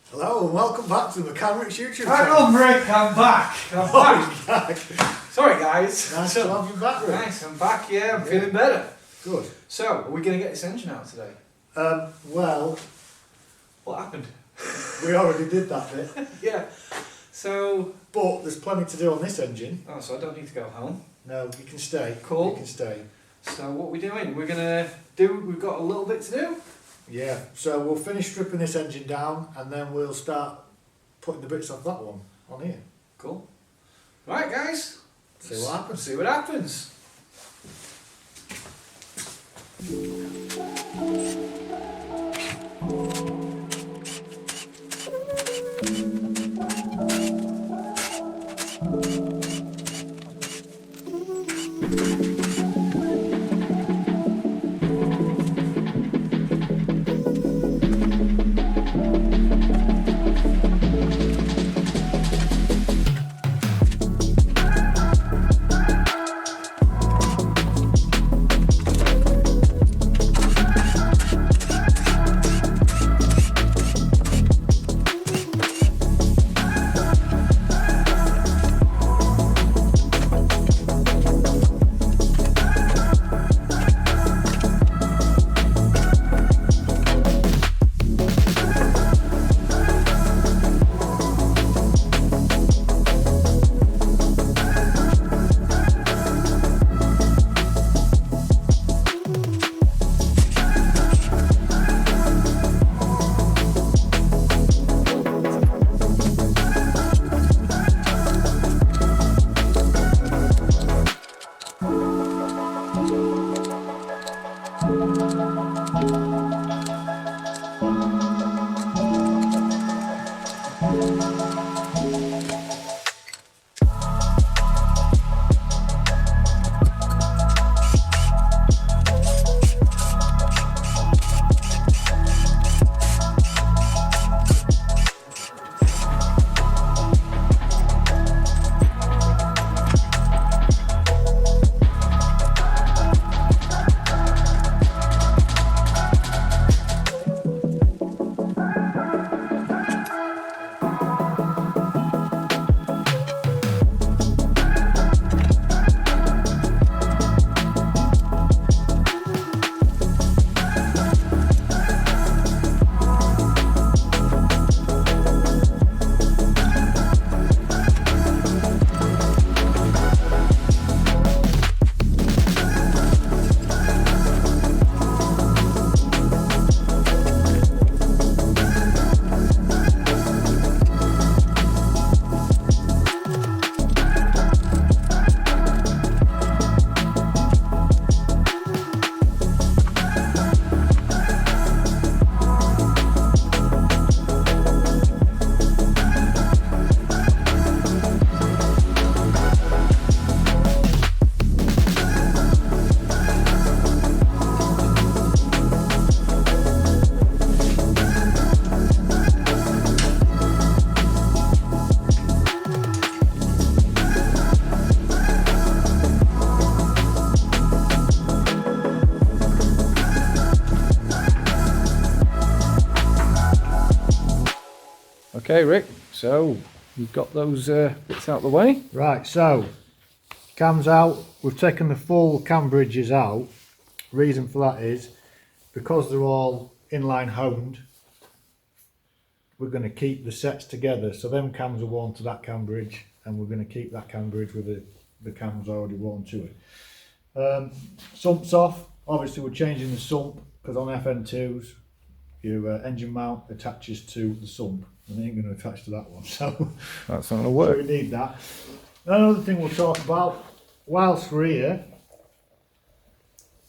Hello and welcome back to the Civic YouTube Hang channel. on, Rick, I'm back. Back. Sorry, guys. Nice to have you back, Rick. Nice, I'm back, yeah, I'm feeling better. Good. So, are we going to get this engine out today? Well, What happened? we already did that bit, Yeah. So, but there's plenty to do on this engine. oh, so I don't need to go home. No, you can stay. Cool. You can stay. So, what are we doing? We've got a little bit to do. Yeah, so we'll finish stripping this engine down and then we'll start putting the bits off that one on here. Cool. Right, guys. See what happens. See what happens. Okay, Rick, so you've got those bits out the way. Right, so cam's out. We've taken the full cam bridges out. Reason for that is because they're all inline honed, we're going to keep the sets together. So them cams are worn to that cam bridge and we're going to keep that cam bridge with the cams already worn to it. Sump's off. Obviously we're changing the sump because on FN2s your engine mount attaches to the sump and it ain't going to attach to that one, so That's not going to work. so we need that. Another thing we'll talk about whilst we're here,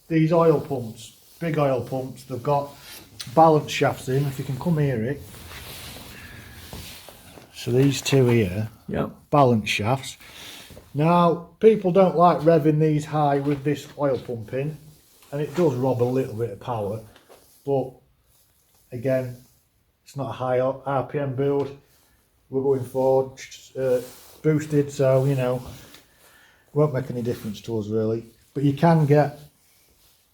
these oil pumps, big oil pumps, they've got balance shafts in. If you can come here, Rick. So these two here, Yep. balance shafts. Now people don't like revving these high with this oil pump in, and it does rob a little bit of power, but again it's not a high RPM build. We're going forward boosted, so you know won't make any difference to us really. but you can get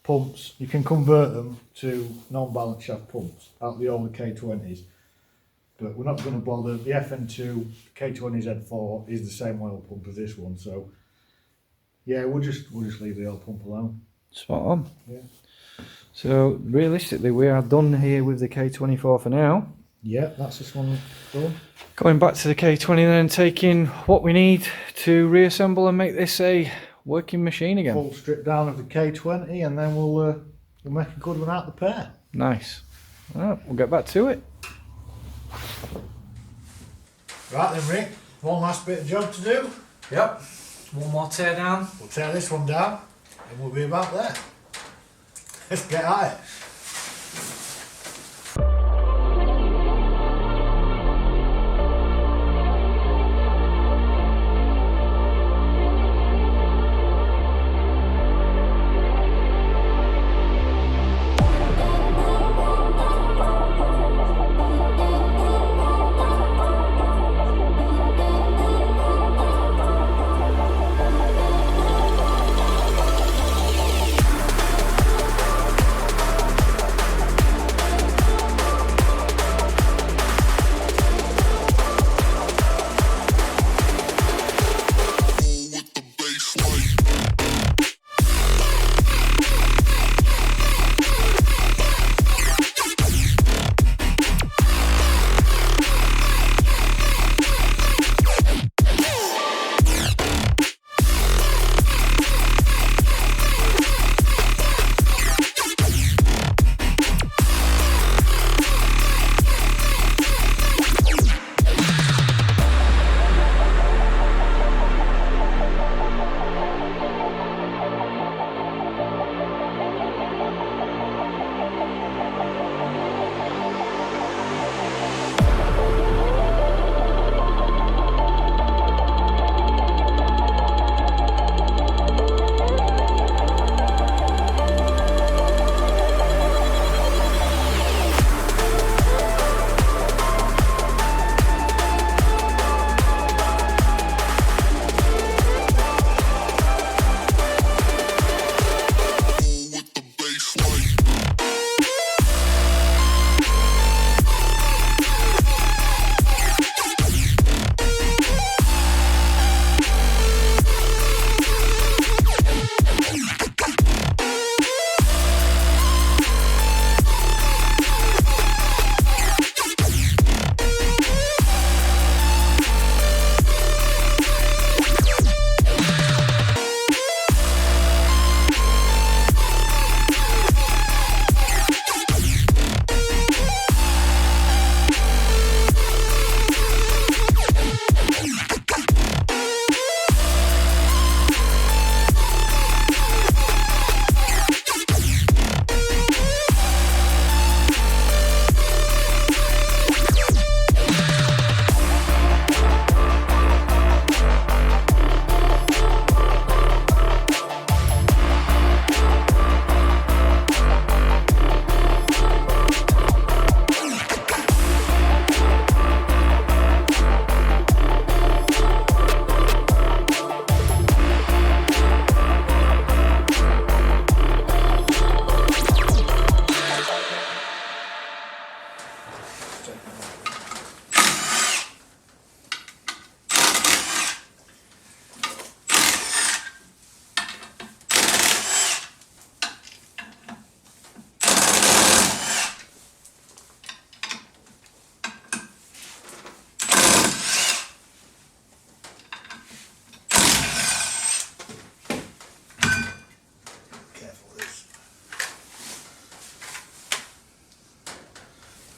pumps, you can convert them to non-balance shaft pumps out the older K20s. But we're not going to bother. The FN2 K20 Z4 is the same oil pump as this one, so yeah, we'll just leave the oil pump alone. Spot on. Yeah. So realistically, we are done here with the K24 for now. Yeah, that's this one done. Going back to the K20 then, taking what we need to reassemble and make this a working machine again. Full strip down of the K20, and then we'll make a good one out of the pair. Nice. Right, we'll get back to it. Right then, Rick, one last bit of job to do. Yep. One more tear down. We'll tear this one down, and we'll be about there. Let's get at it.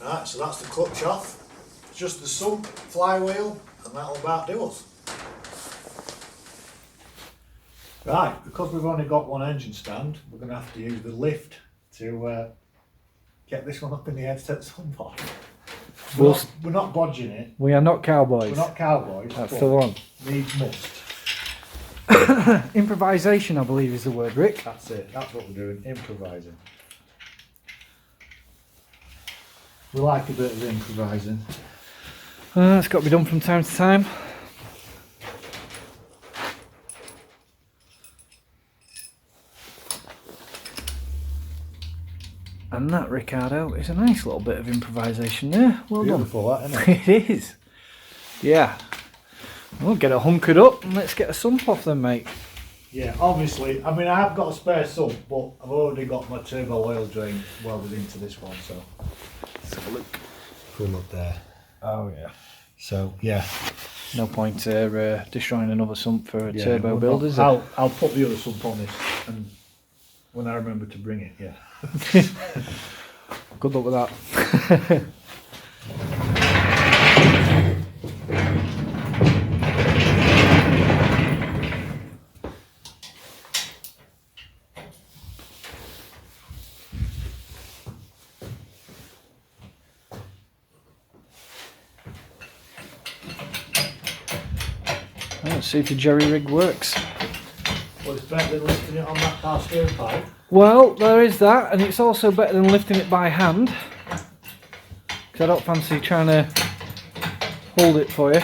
Right, so that's the clutch off. Just the sump, flywheel, and that'll about do us. Right, because we've only got one engine stand, we're going to have to use the lift to get this one up in the air to take the sump off. We're not bodging it. We are not cowboys. We're not cowboys. That's the one. Needs must. Improvisation, I believe, is the word, Rick. That's it. That's what we're doing. Improvising. We like a bit of improvising. It's got to be done from time to time. And that, Ricardo, is a nice little bit of improvisation there. Well Beautiful, done. that, isn't it? It is. Yeah. We'll get it hunkered up and let's get a sump off then, mate. Yeah, obviously, I mean, I have got a spare sump, but I've already got my turbo oil drain welded into this one, so. Let's have a look. Full up there. Oh, yeah. So, yeah. No point destroying another sump for a Yeah, turbo we'll build, not- is there? I'll put the other sump on this, and when I remember to bring it, yeah. Good luck with that. Let's see if the jerry rig works. Well, it's better than lifting it on that power steering pipe. Well, there is that, and it's also better than lifting it by hand. Because I don't fancy trying to hold it for you.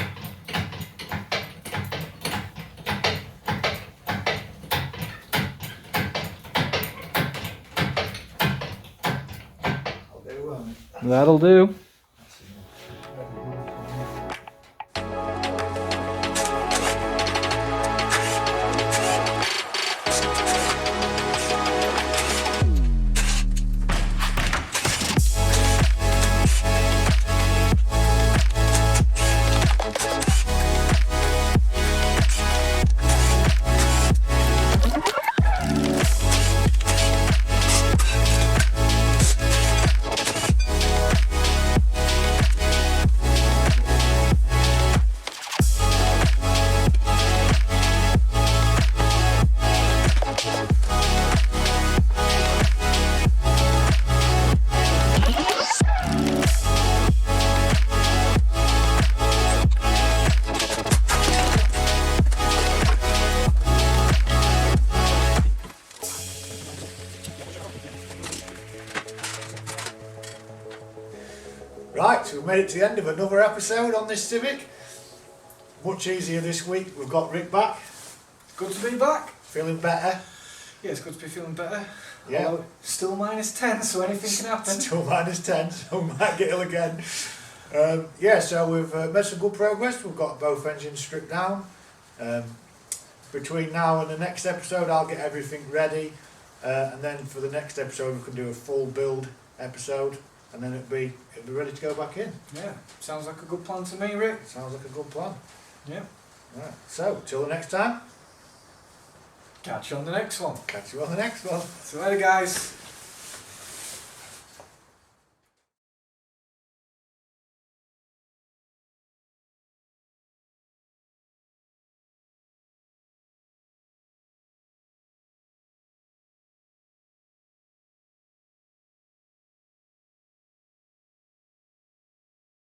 I'll do, won't it? That'll do. Right, so we've made it to the end of another episode on this Civic. Much easier this week. We've got Rick back, Good to be back. feeling better. Yeah, it's good to be feeling better. Yeah. Although still -10, so anything can happen. Still -10, so we might get ill again. Yeah, so we've made some good progress. We've got both engines stripped down. Between now and the next episode, I'll get everything ready, and then for the next episode, we can do a full build episode, and then it'll be ready to go back in. Yeah, sounds like a good plan to me, Rick. Sounds like a good plan. Yeah. Right. So till the next time, Catch you on the next one. catch you on the next one. See you later, guys.